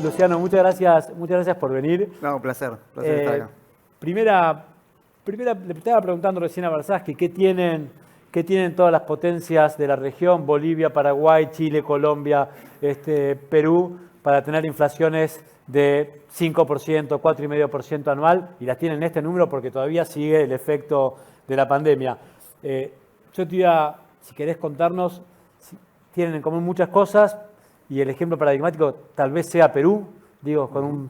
Luciano, muchas gracias por venir. No, un placer estar acá. Primera, le estaba preguntando recién a Barsaski, ¿qué tienen todas las potencias de la región, Bolivia, Paraguay, Chile, Colombia, Perú, para tener inflaciones de 5%, 4,5% anual? Y las tienen en este número porque todavía sigue el efecto de la pandemia. Yo te iba, si querés contarnos, tienen en común muchas cosas y el ejemplo paradigmático tal vez sea Perú, digo, con un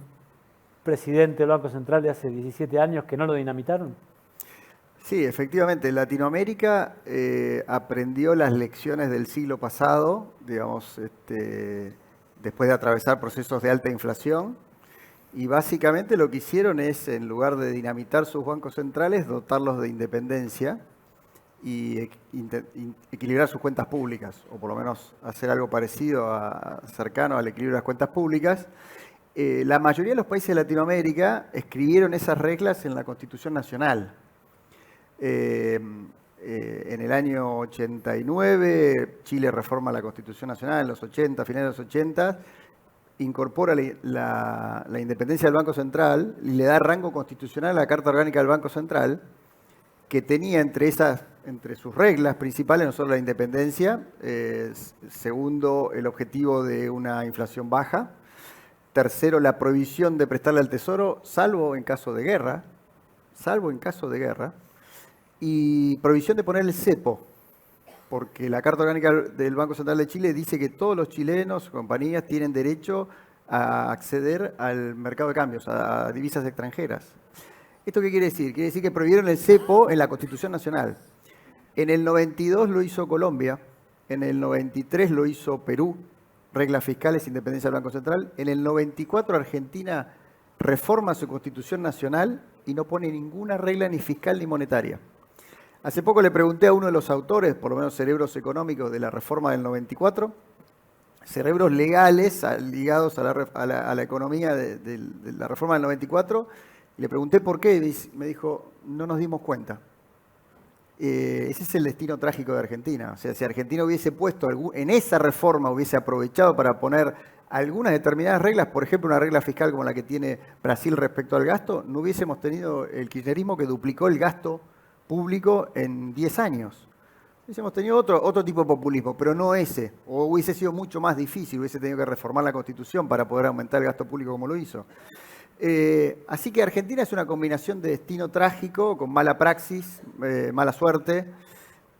presidente del Banco Central de hace 17 años que no lo dinamitaron. Sí, efectivamente, Latinoamérica aprendió las lecciones del siglo pasado, digamos, después de atravesar procesos de alta inflación, y básicamente lo que hicieron es, en lugar de dinamitar sus bancos centrales, dotarlos de independencia y equilibrar sus cuentas públicas, o por lo menos hacer algo parecido, cercano al equilibrio de las cuentas públicas. La mayoría de los países de Latinoamérica escribieron esas reglas en la Constitución Nacional. En el año 89, Chile reforma la Constitución Nacional, en los 80, finales de los 80, incorpora la independencia del Banco Central y le da rango constitucional a la Carta Orgánica del Banco Central, que tenía entre sus reglas principales, no solo la independencia, segundo, el objetivo de una inflación baja, tercero, la prohibición de prestarle al Tesoro, salvo en caso de guerra, y prohibición de poner el cepo, porque la Carta Orgánica del Banco Central de Chile dice que todos los chilenos, compañías, tienen derecho a acceder al mercado de cambios, a divisas extranjeras. ¿Esto qué quiere decir? Quiere decir que prohibieron el cepo en la Constitución Nacional. En el 92 lo hizo Colombia, en el 93 lo hizo Perú, reglas fiscales, independencia del Banco Central. En el 94 Argentina reforma su Constitución Nacional y no pone ninguna regla ni fiscal ni monetaria. Hace poco le pregunté a uno de los autores, por lo menos cerebros económicos de la reforma del 94, cerebros legales ligados a la economía de la reforma del 94, y le pregunté por qué, y me dijo, no nos dimos cuenta. Ese es el destino trágico de Argentina. O sea, si Argentina hubiese puesto, en esa reforma hubiese aprovechado para poner algunas determinadas reglas, por ejemplo, una regla fiscal como la que tiene Brasil respecto al gasto, no hubiésemos tenido el kirchnerismo que duplicó el gasto público en 10 años. Hubiésemos tenido otro tipo de populismo, pero no ese. O hubiese sido mucho más difícil, hubiese tenido que reformar la Constitución para poder aumentar el gasto público como lo hizo. Así que Argentina es una combinación de destino trágico, con mala praxis, mala suerte,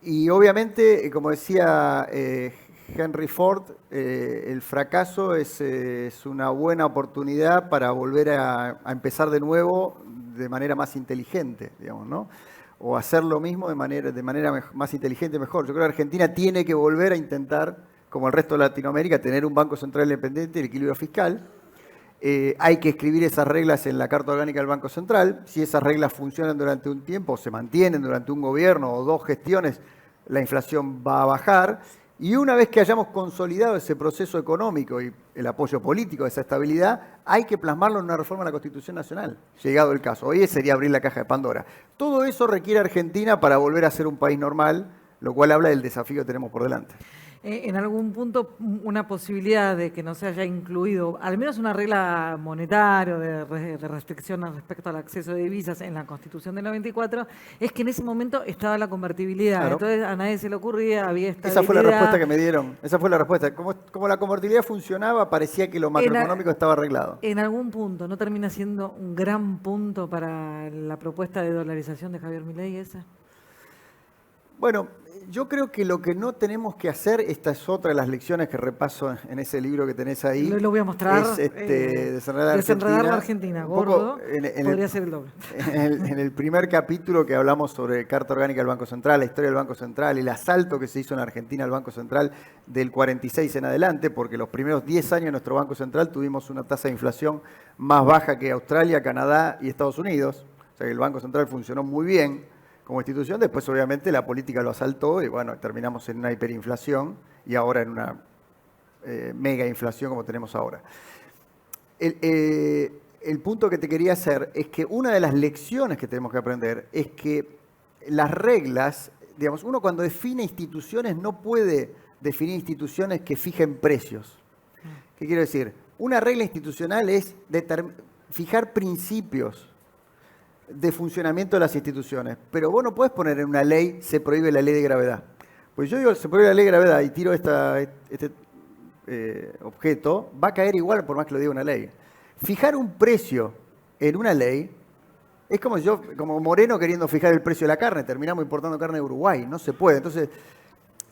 y obviamente, como decía Henry Ford, el fracaso es una buena oportunidad para volver a empezar de nuevo de manera más inteligente, digamos, ¿no? O hacer lo mismo de manera más inteligente, mejor. Yo creo que Argentina tiene que volver a intentar, como el resto de Latinoamérica, tener un Banco Central independiente y el equilibrio fiscal. Hay que escribir esas reglas en la Carta Orgánica del Banco Central. Si esas reglas funcionan durante un tiempo, se mantienen durante un gobierno o dos gestiones, la inflación va a bajar. Y una vez que hayamos consolidado ese proceso económico y el apoyo político a esa estabilidad, hay que plasmarlo en una reforma de la Constitución Nacional, llegado el caso. Hoy sería abrir la caja de Pandora. Todo eso requiere Argentina para volver a ser un país normal, lo cual habla del desafío que tenemos por delante. En algún punto, una posibilidad de que no se haya incluido, al menos una regla monetaria de restricción respecto al acceso de divisas en la Constitución del 94, es que en ese momento estaba la convertibilidad. Claro. Entonces a nadie se le ocurría, había estabilidad. Esa fue la respuesta que me dieron. Esa fue la respuesta. Como la convertibilidad funcionaba, parecía que lo macroeconómico estaba arreglado. En algún punto, ¿no termina siendo un gran punto para la propuesta de dolarización de Javier Milei esa? Bueno, yo creo que lo que no tenemos que hacer, esta es otra de las lecciones que repaso en ese libro que tenés ahí. Lo voy a mostrar. Es Desenredar la Argentina. Gordo, podría ser el doble. En el primer capítulo que hablamos sobre Carta Orgánica del Banco Central, la historia del Banco Central, el asalto que se hizo en Argentina al Banco Central del 46 en adelante, porque los primeros 10 años de nuestro Banco Central tuvimos una tasa de inflación más baja que Australia, Canadá y Estados Unidos. O sea que el Banco Central funcionó muy bien como institución. Después obviamente la política lo asaltó y bueno, terminamos en una hiperinflación y ahora en una mega inflación como tenemos ahora. El punto que te quería hacer es que una de las lecciones que tenemos que aprender es que las reglas, digamos, uno cuando define instituciones no puede definir instituciones que fijen precios. ¿Qué quiero decir? Una regla institucional es fijar principios de funcionamiento de las instituciones. Pero vos no podés poner en una ley, se prohíbe la ley de gravedad. Pues yo digo, se prohíbe la ley de gravedad y tiro este objeto, va a caer igual por más que lo diga una ley. Fijar un precio en una ley es como Moreno queriendo fijar el precio de la carne. Terminamos importando carne de Uruguay. No se puede. Entonces,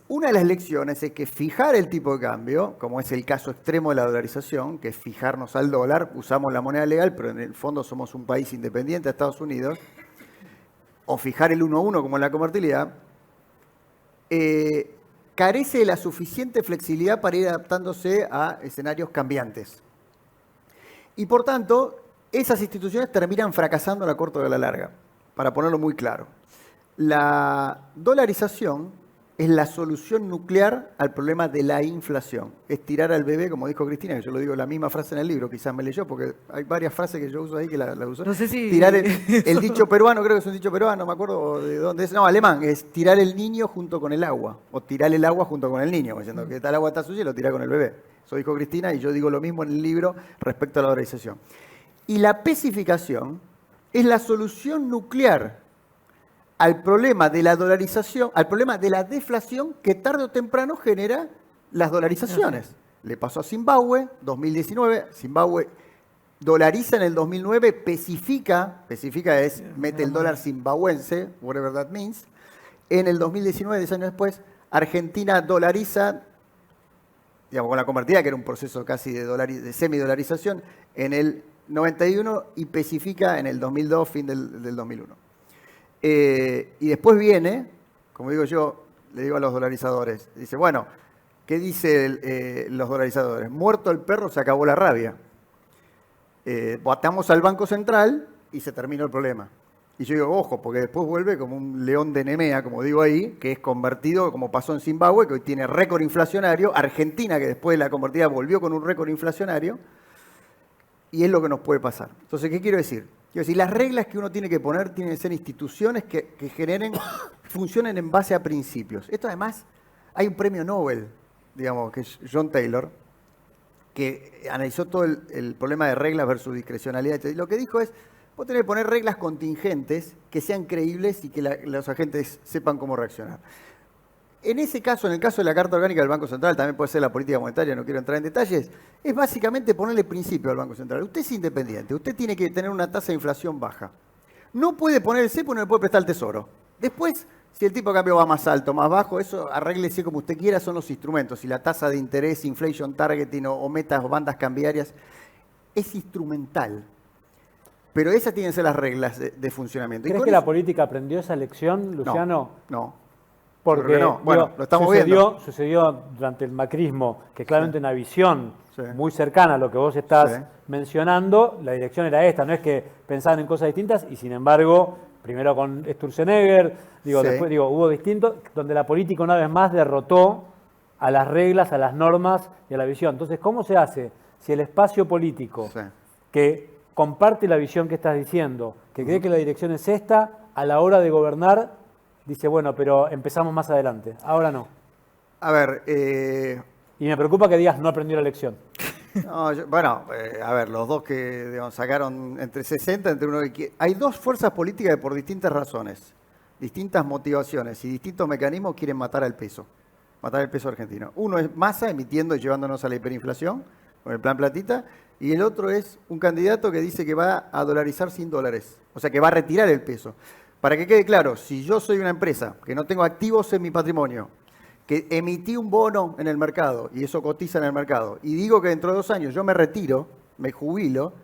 una de las lecciones es que fijar el tipo de cambio, como es el caso extremo de la dolarización, que es fijarnos al dólar, usamos la moneda legal, pero en el fondo somos un país independiente de Estados Unidos, o fijar el 1 a 1 como en la convertibilidad, carece de la suficiente flexibilidad para ir adaptándose a escenarios cambiantes. Y por tanto, esas instituciones terminan fracasando a la corta o a la larga, para ponerlo muy claro. La dolarización es la solución nuclear al problema de la inflación. Es tirar al bebé, como dijo Cristina, que yo lo digo la misma frase en el libro, quizás me leyó, porque hay varias frases que yo uso ahí que la uso. No sé si... Tirar el dicho peruano, creo que es un dicho peruano, no me acuerdo de dónde es. No, alemán, es tirar el niño junto con el agua, o tirar el agua junto con el niño, diciendo que el agua está sucia y lo tira con el bebé. Eso dijo Cristina y yo digo lo mismo en el libro respecto a la dolarización. Y la pesificación es la solución nuclear al problema de la dolarización, al problema de la deflación que tarde o temprano genera las dolarizaciones. Le pasó a Zimbabue, 2019, Zimbabue dolariza en el 2009, pesifica es, mete el dólar zimbabuense, whatever that means. En el 2019, 10 años después, Argentina dolariza, digamos, con la convertida, que era un proceso casi de semidolarización, en el 91 y pesifica en el 2002, fin del 2001. Y después viene, como digo yo, le digo a los dolarizadores, dice, bueno, ¿qué dicen los dolarizadores? Muerto el perro, se acabó la rabia. Atamos al Banco Central y se terminó el problema. Y yo digo, ojo, porque después vuelve como un león de Nemea, como digo ahí, que es convertido, como pasó en Zimbabue, que hoy tiene récord inflacionario. Argentina, que después de la convertida volvió con un récord inflacionario. Y es lo que nos puede pasar. Entonces, ¿qué quiero decir? Quiero decir, las reglas que uno tiene que poner tienen que ser instituciones que funcionen en base a principios. Esto además, hay un premio Nobel, digamos, que es John Taylor, que analizó todo el problema de reglas versus discrecionalidad. Y lo que dijo es, vos tenés que poner reglas contingentes que sean creíbles y que los agentes sepan cómo reaccionar. En ese caso, en el caso de la Carta Orgánica del Banco Central, también puede ser la política monetaria, no quiero entrar en detalles, es básicamente ponerle principio al Banco Central. Usted es independiente, usted tiene que tener una tasa de inflación baja. No puede poner el cepo, no le puede prestar el tesoro. Después, si el tipo de cambio va más alto, más bajo, eso arréglese como usted quiera, son los instrumentos. Si la tasa de interés, inflation targeting o metas o bandas cambiarias, es instrumental. Pero esas tienen que ser las reglas de funcionamiento. ¿Crees que la política aprendió esa lección, Luciano? No. Porque no. Bueno, lo estamos viendo. Sucedió durante el macrismo, que claramente una visión muy cercana a lo que vos estás mencionando, la dirección era esta, no es que pensaban en cosas distintas y sin embargo, primero con Sturzenegger, después hubo distintos, donde la política una vez más derrotó a las reglas, a las normas y a la visión. Entonces, ¿cómo se hace si el espacio político que comparte la visión que estás diciendo, que cree que la dirección es esta, a la hora de gobernar, dice, bueno, pero empezamos más adelante, ahora no? A ver... Y me preocupa que digas, no aprendió la lección. No, a ver, los dos que sacaron entre 60, entre uno que... Hay dos fuerzas políticas que por distintas razones, distintas motivaciones y distintos mecanismos quieren matar el peso argentino. Uno es Massa emitiendo y llevándonos a la hiperinflación, con el plan platita, y el otro es un candidato que dice que va a dolarizar sin dólares, o sea que va a retirar el peso. Para que quede claro, si yo soy una empresa que no tengo activos en mi patrimonio, que emití un bono en el mercado y eso cotiza en el mercado, y digo que dentro de 2 años yo me retiro, me jubilo,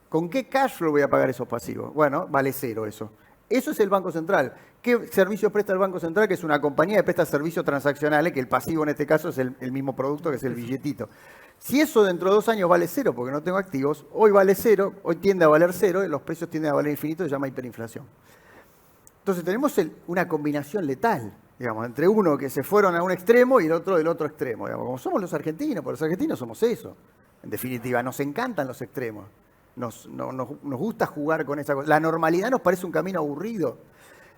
¿con qué cash flow voy a pagar esos pasivos? Bueno, vale 0 eso. Eso es el Banco Central. ¿Qué servicio presta el Banco Central? Que es una compañía que presta servicios transaccionales, que el pasivo en este caso es el mismo producto que es el billetito. Si eso dentro de 2 años vale 0 porque no tengo activos, hoy vale 0, hoy tiende a valer 0, los precios tienden a valer infinito, se llama hiperinflación. Entonces tenemos una combinación letal, digamos, entre uno que se fueron a un extremo y el otro del otro extremo. Digamos, como somos los argentinos, porque los argentinos somos eso. En definitiva, nos encantan los extremos. Nos gusta jugar con esa cosa. La normalidad nos parece un camino aburrido.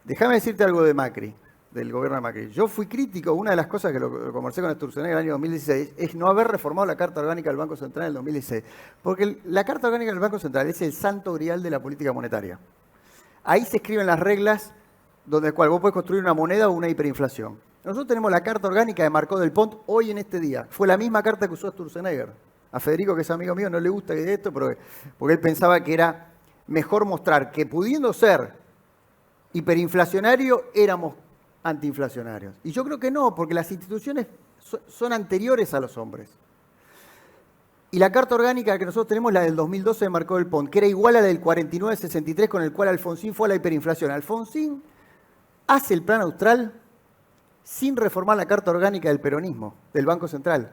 Déjame decirte algo de Macri. del gobierno de Macri. Yo fui crítico, una de las cosas que lo conversé con Sturzenegger en el año 2016, es no haber reformado la Carta Orgánica del Banco Central en el 2016. Porque la Carta Orgánica del Banco Central es el santo grial de la política monetaria. Ahí se escriben las reglas donde cual vos podés construir una moneda o una hiperinflación. Nosotros tenemos la Carta Orgánica de Marcó del Pont hoy en este día. Fue la misma carta que usó Sturzenegger. A Federico, que es amigo mío, no le gusta esto, porque él pensaba que era mejor mostrar que pudiendo ser hiperinflacionario, éramos antiinflacionarios. Y yo creo que no, porque las instituciones son anteriores a los hombres. Y la Carta Orgánica que nosotros tenemos, la del 2012 de Marcó del Pont, que era igual a la del 49-63 con el cual Alfonsín fue a la hiperinflación. Alfonsín hace el plan austral sin reformar la Carta Orgánica del peronismo, del Banco Central,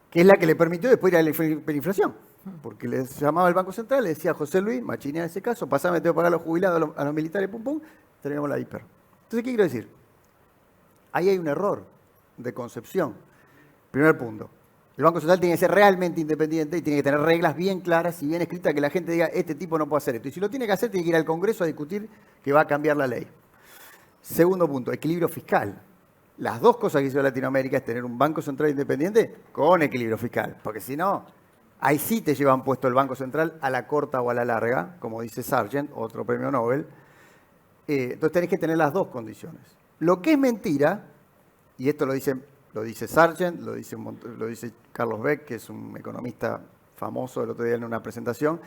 que es la que le permitió después ir a la hiperinflación. Porque le llamaba al Banco Central, le decía a José Luis, machinea en ese caso, pasame, tengo que pagar a los jubilados, a los militares, pum, pum, tenemos la hiper. Entonces, ¿qué quiero decir? Ahí hay un error de concepción. Primer punto. El Banco Central tiene que ser realmente independiente y tiene que tener reglas bien claras y bien escritas que la gente diga, este tipo no puede hacer esto. Y si lo tiene que hacer, tiene que ir al Congreso a discutir que va a cambiar la ley. Segundo punto, equilibrio fiscal. Las dos cosas que hizo Latinoamérica es tener un Banco Central independiente con equilibrio fiscal. Porque si no, ahí sí te llevan puesto el Banco Central a la corta o a la larga, como dice Sargent, otro premio Nobel. Entonces tenés que tener las dos condiciones. Lo que es mentira, y esto lo dice Sargent, lo dice Carlos Beck, que es un economista famoso el otro día en una presentación,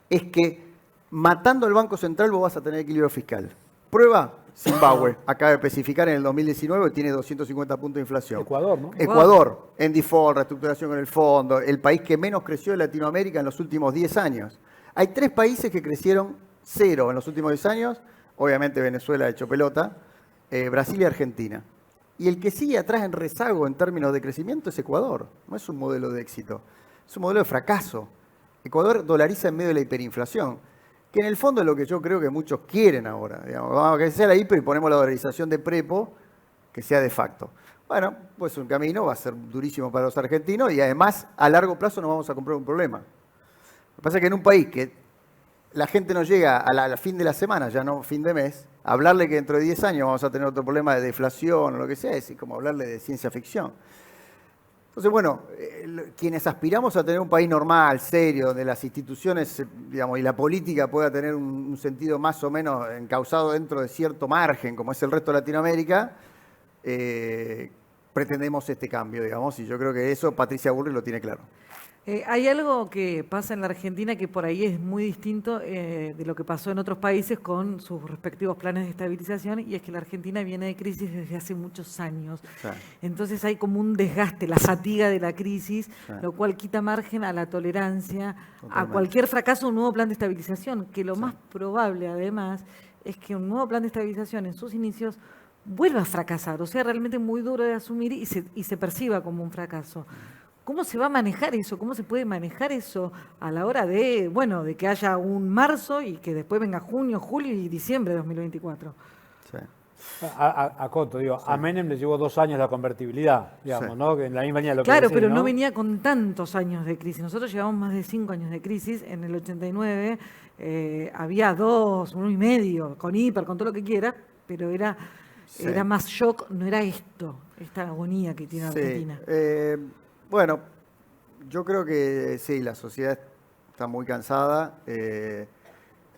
es que matando el Banco Central vos vas a tener equilibrio fiscal. Prueba, Zimbabue, acaba de especificar en el 2019, tiene 250 puntos de inflación. Ecuador, ¿no? Ecuador, en default, reestructuración con el fondo, el país que menos creció de Latinoamérica en los últimos 10 años. Hay 3 países que crecieron 0 en los últimos 10 años, obviamente Venezuela ha hecho pelota, Brasil y Argentina. Y el que sigue atrás en rezago en términos de crecimiento es Ecuador. No es un modelo de éxito, es un modelo de fracaso. Ecuador dolariza en medio de la hiperinflación, que en el fondo es lo que yo creo que muchos quieren ahora. Digamos, vamos a que sea la hiper y ponemos la dolarización de prepo, que sea de facto. Bueno, pues un camino va a ser durísimo para los argentinos y además a largo plazo nos vamos a comprar un problema. Lo que pasa es que en un país que la gente no llega a fin de la semana, ya no fin de mes, hablarle que dentro de 10 años vamos a tener otro problema de deflación o lo que sea, es como hablarle de ciencia ficción. Entonces, bueno, quienes aspiramos a tener un país normal, serio, donde las instituciones, digamos, y la política pueda tener un sentido más o menos encauzado dentro de cierto margen, como es el resto de Latinoamérica, pretendemos este cambio, digamos, y yo creo que eso Patricia Bullrich lo tiene claro. Hay algo que pasa en la Argentina que por ahí es muy distinto de lo que pasó en otros países con sus respectivos planes de estabilización, y es que la Argentina viene de crisis desde hace muchos años. Sí. Entonces hay como un desgaste, la fatiga de la crisis, Sí. lo cual quita margen a la tolerancia, a Totalmente. cualquier fracaso, un nuevo plan de estabilización, que lo más probable además es que un nuevo plan de estabilización en sus inicios vuelva a fracasar, o sea, realmente muy duro de asumir y se perciba como un fracaso. ¿Cómo se va a manejar eso? ¿Cómo se puede manejar eso a la hora de, bueno, de que haya un marzo y que después venga junio, julio y diciembre de 2024? Sí. Acoto, digo, a Menem le llevó 2 años la convertibilidad, digamos, Sí. ¿no? Que en la misma línea de lo que Claro, decís, pero no venía con tantos años de crisis. Nosotros llevamos más de 5 años de crisis. En el 89 había 2, 1 y medio, con hiper, con todo lo que quiera, pero era más shock, no era esta agonía que tiene Sí. Argentina. Bueno, yo creo que sí, la sociedad está muy cansada.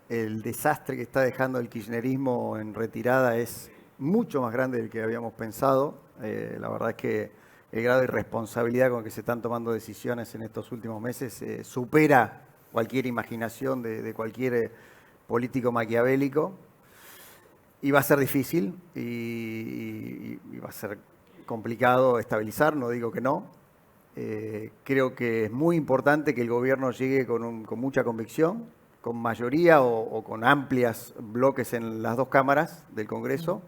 El desastre que está dejando el kirchnerismo en retirada es mucho más grande del que habíamos pensado. La verdad es que el grado de irresponsabilidad con que se están tomando decisiones en estos últimos meses supera cualquier imaginación de cualquier político maquiavélico. Y va a ser difícil y va a ser complicado estabilizar, no digo que no. Creo que es muy importante que el gobierno llegue con mucha convicción, con mayoría o con amplios bloques en las 2 cámaras del Congreso,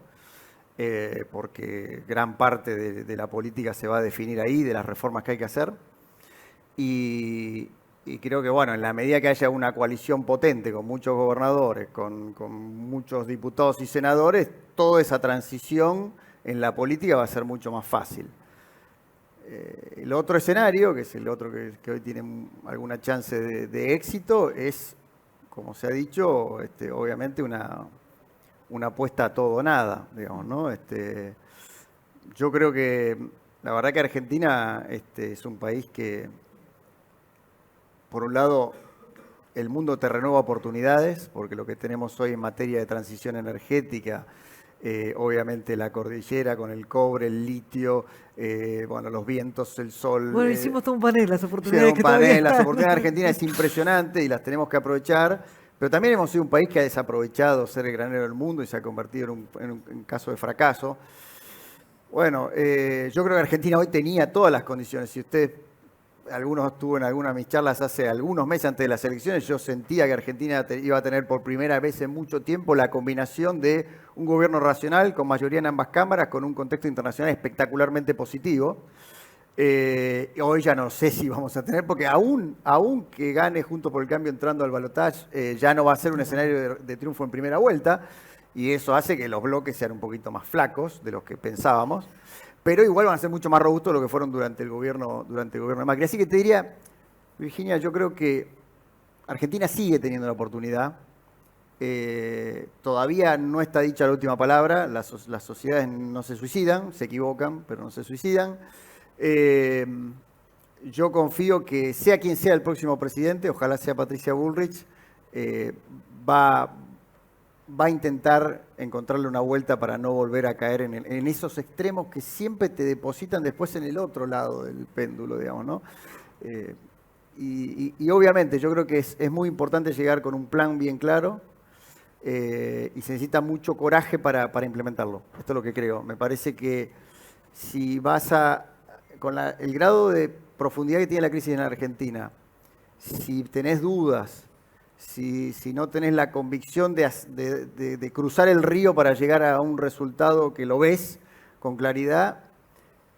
porque gran parte de la política se va a definir ahí, de las reformas que hay que hacer. Y creo que, bueno, en la medida que haya una coalición potente con muchos gobernadores, con muchos diputados y senadores, toda esa transición en la política va a ser mucho más fácil. El otro escenario, que es el otro que hoy tiene alguna chance de éxito, es, como se ha dicho, obviamente una apuesta a todo o nada, digamos, ¿no? Yo creo que la verdad que Argentina es un país que, por un lado, el mundo te renueva oportunidades, porque lo que tenemos hoy en materia de transición energética, obviamente la cordillera con el cobre, el litio, bueno, los vientos, el sol. Bueno, hicimos todo un panel, las Sí, oportunidades un que todavía panel, las están. oportunidades de Argentina es impresionante y las tenemos que aprovechar, pero también hemos sido un país que ha desaprovechado ser el granero del mundo y se ha convertido en caso de fracaso. Bueno, yo creo que Argentina hoy tenía todas las condiciones. Si usted, algunos estuvo en algunas de mis charlas hace algunos meses antes de las elecciones, yo sentía que Argentina iba a tener por primera vez en mucho tiempo la combinación de un gobierno racional con mayoría en ambas cámaras, con un contexto internacional espectacularmente positivo. Hoy ya no sé si vamos a tener, porque aún que gane Juntos por el Cambio entrando al balotaje, ya no va a ser un escenario de triunfo en primera vuelta, y eso hace que los bloques sean un poquito más flacos de los que pensábamos, pero igual van a ser mucho más robustos de lo que fueron durante el gobierno de Macri. Así que te diría, Virginia, yo creo que Argentina sigue teniendo la oportunidad. Todavía no está dicha la última palabra, las sociedades no se suicidan, se equivocan, pero no se suicidan. Yo confío que sea quien sea el próximo presidente, ojalá sea Patricia Bullrich, va a intentar encontrarle una vuelta para no volver a caer en esos extremos que siempre te depositan después en el otro lado del péndulo, digamos, ¿no? Y obviamente yo creo que es muy importante llegar con un plan bien claro y se necesita mucho coraje para implementarlo. Esto es lo que creo. Me parece que si con el grado de profundidad que tiene la crisis en Argentina, si tenés dudas, si no tenés la convicción de cruzar el río para llegar a un resultado que lo ves con claridad,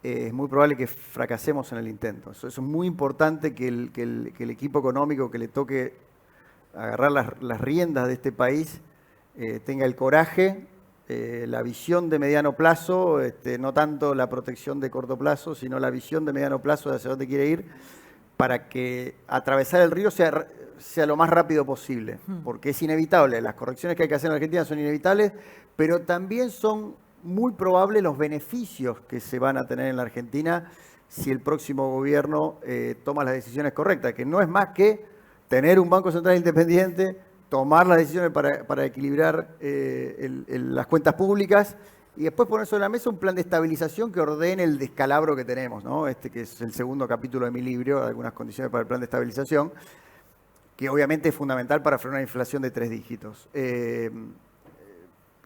es muy probable que fracasemos en el intento. Eso es muy importante que el equipo económico que le toque agarrar las riendas de este país tenga el coraje, la visión de mediano plazo, no tanto la protección de corto plazo, sino la visión de mediano plazo de hacia dónde quiere ir, para que atravesar el río sea lo más rápido posible, porque es inevitable. Las correcciones que hay que hacer en Argentina son inevitables, pero también son muy probables los beneficios que se van a tener en la Argentina si el próximo gobierno toma las decisiones correctas, que no es más que tener un Banco Central independiente, tomar las decisiones para equilibrar las cuentas públicas y después poner sobre la mesa un plan de estabilización que ordene el descalabro que tenemos, ¿no? Que es el segundo capítulo de mi libro, algunas condiciones para el plan de estabilización, que obviamente es fundamental para frenar una inflación de 3 dígitos.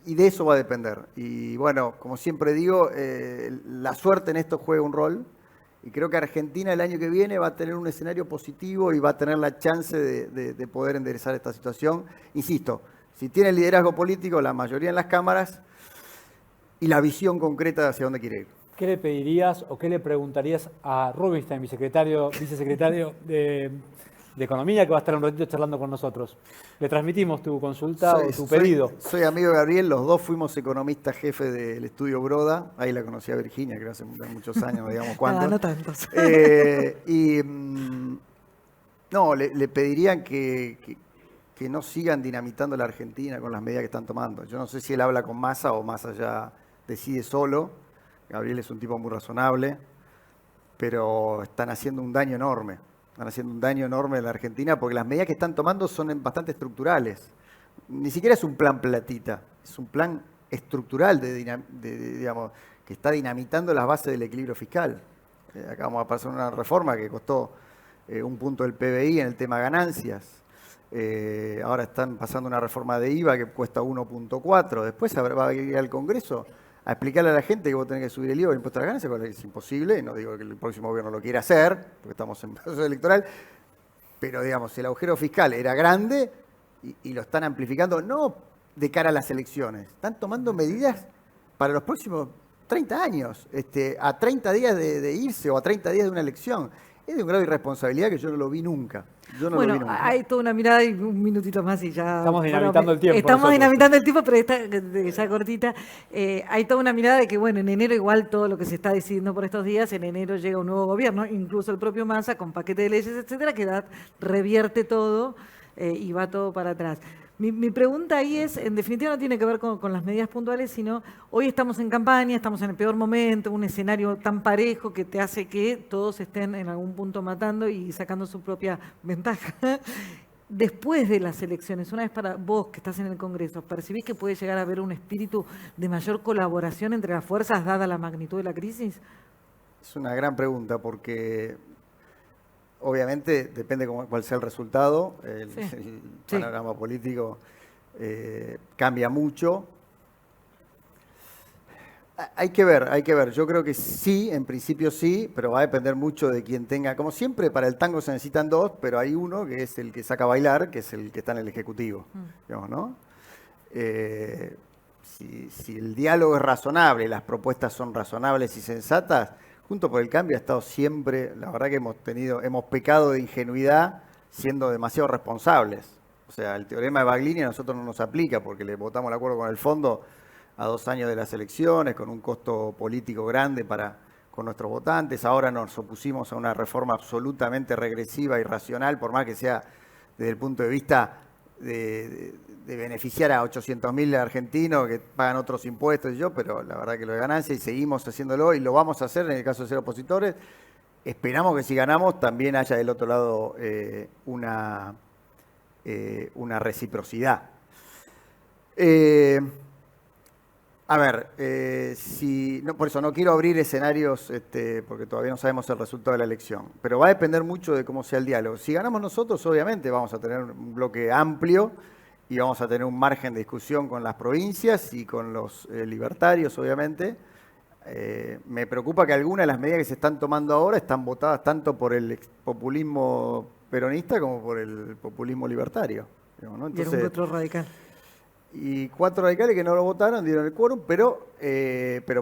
Y de eso va a depender. Y bueno, como siempre digo, la suerte en esto juega un rol. Y creo que Argentina el año que viene va a tener un escenario positivo y va a tener la chance de poder enderezar esta situación. Insisto, si tiene el liderazgo político, la mayoría en las cámaras, y la visión concreta de hacia dónde quiere ir. ¿Qué le pedirías o qué le preguntarías a Rubinstein, vicesecretario de Economía, que va a estar un ratito charlando con nosotros? Le transmitimos tu consulta o tu pedido. Soy amigo de Gabriel, los dos fuimos economistas jefe del estudio Broda. Ahí la conocí a Virginia, creo hace muchos años, no digamos cuántos. No tantos. No, le pedirían que no sigan dinamitando la Argentina con las medidas que están tomando. Yo no sé si él habla con Massa o Massa ya decide solo. Gabriel es un tipo muy razonable, pero están haciendo un daño enorme. Están haciendo un daño enorme en la Argentina porque las medidas que están tomando son bastante estructurales. Ni siquiera es un plan platita, es un plan estructural digamos, que está dinamitando las bases del equilibrio fiscal. Acá vamos a pasar una reforma que costó 1 punto del PBI en el tema ganancias. Ahora están pasando una reforma de IVA que cuesta 1.4. Después va a ir al Congreso a explicarle a la gente que vos tenés que subir el IVA, el impuesto a las ganancias, porque es imposible. No digo que el próximo gobierno lo quiera hacer, porque estamos en proceso electoral, pero digamos, el agujero fiscal era grande y lo están amplificando, no de cara a las elecciones, están tomando medidas para los próximos 30 años, a 30 días de irse o a 30 días de una elección. Es de un grado de irresponsabilidad que yo no lo vi nunca. Bueno, hay toda una mirada y un minutito más y ya... Estamos dinamitando el tiempo. Estamos nosotros. dinamitando el tiempo, pero está ya cortita. Hay toda una mirada de que, bueno, en enero igual todo lo que se está decidiendo por estos días, en enero llega un nuevo gobierno, incluso el propio Massa, con paquete de leyes, etcétera, que revierte todo y va todo para atrás. Mi pregunta ahí es, en definitiva no tiene que ver con las medidas puntuales, sino hoy estamos en campaña, estamos en el peor momento, un escenario tan parejo que te hace que todos estén en algún punto matando y sacando su propia ventaja. Después de las elecciones, una vez para vos que estás en el Congreso, ¿percibís que puede llegar a haber un espíritu de mayor colaboración entre las fuerzas dada la magnitud de la crisis? Es una gran pregunta porque obviamente depende cuál sea el resultado, el panorama político cambia mucho. Hay que ver. Yo creo que sí, en principio sí, pero va a depender mucho de quien tenga. Como siempre, para el tango se necesitan dos, pero hay uno que es el que saca a bailar, que es el que está en el Ejecutivo, digamos, ¿no? Si el diálogo es razonable, las propuestas son razonables y sensatas, Juntos por el Cambio ha estado siempre, la verdad que hemos pecado de ingenuidad siendo demasiado responsables. O sea, el teorema de Baglini a nosotros no nos aplica porque le votamos el acuerdo con el fondo a 2 años de las elecciones, con un costo político grande con nuestros votantes. Ahora nos opusimos a una reforma absolutamente regresiva y irracional, por más que sea desde el punto de vista de beneficiar a 800.000 argentinos que pagan otros impuestos pero la verdad que lo de ganancia y seguimos haciéndolo y lo vamos a hacer en el caso de ser opositores. Esperamos que si ganamos también haya del otro lado una reciprocidad. Por eso no quiero abrir escenarios porque todavía no sabemos el resultado de la elección, pero va a depender mucho de cómo sea el diálogo. Si ganamos nosotros, obviamente vamos a tener un bloque amplio y vamos a tener un margen de discusión con las provincias y con los libertarios, obviamente. Me preocupa que algunas de las medidas que se están tomando ahora están votadas tanto por el populismo peronista como por el populismo libertario. Digamos, ¿no? Entonces, y algún otro radical. Y 4 radicales que no lo votaron, dieron el quórum, pero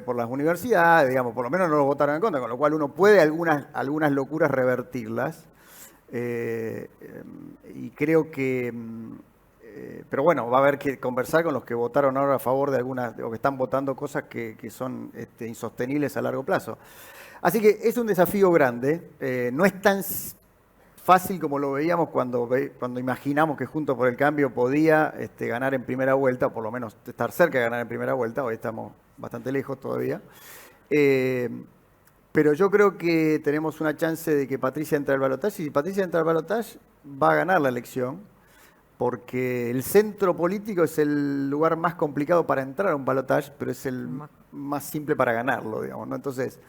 por las universidades, digamos, por lo menos no lo votaron en contra, con lo cual uno puede algunas locuras revertirlas. Y creo que... pero bueno, va a haber que conversar con los que votaron ahora a favor de algunas, o que están votando cosas que son insostenibles a largo plazo. Así que es un desafío grande, no es tan fácil como lo veíamos cuando imaginamos que Juntos por el Cambio podía ganar en primera vuelta, o por lo menos estar cerca de ganar en primera vuelta. Hoy estamos bastante lejos todavía. Pero yo creo que tenemos una chance de que Patricia entre al balotaje, y si Patricia entra al balotaje va a ganar la elección, porque el centro político es el lugar más complicado para entrar a un balotaje, pero es el más simple para ganarlo, digamos, ¿no? Entonces...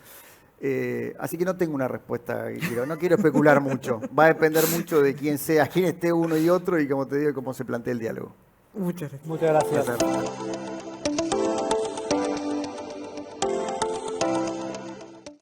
así que no tengo una respuesta no quiero especular mucho. Va a depender mucho de quién esté uno y otro y, como te digo, cómo se plantea el diálogo. Muchas gracias. Muchas gracias.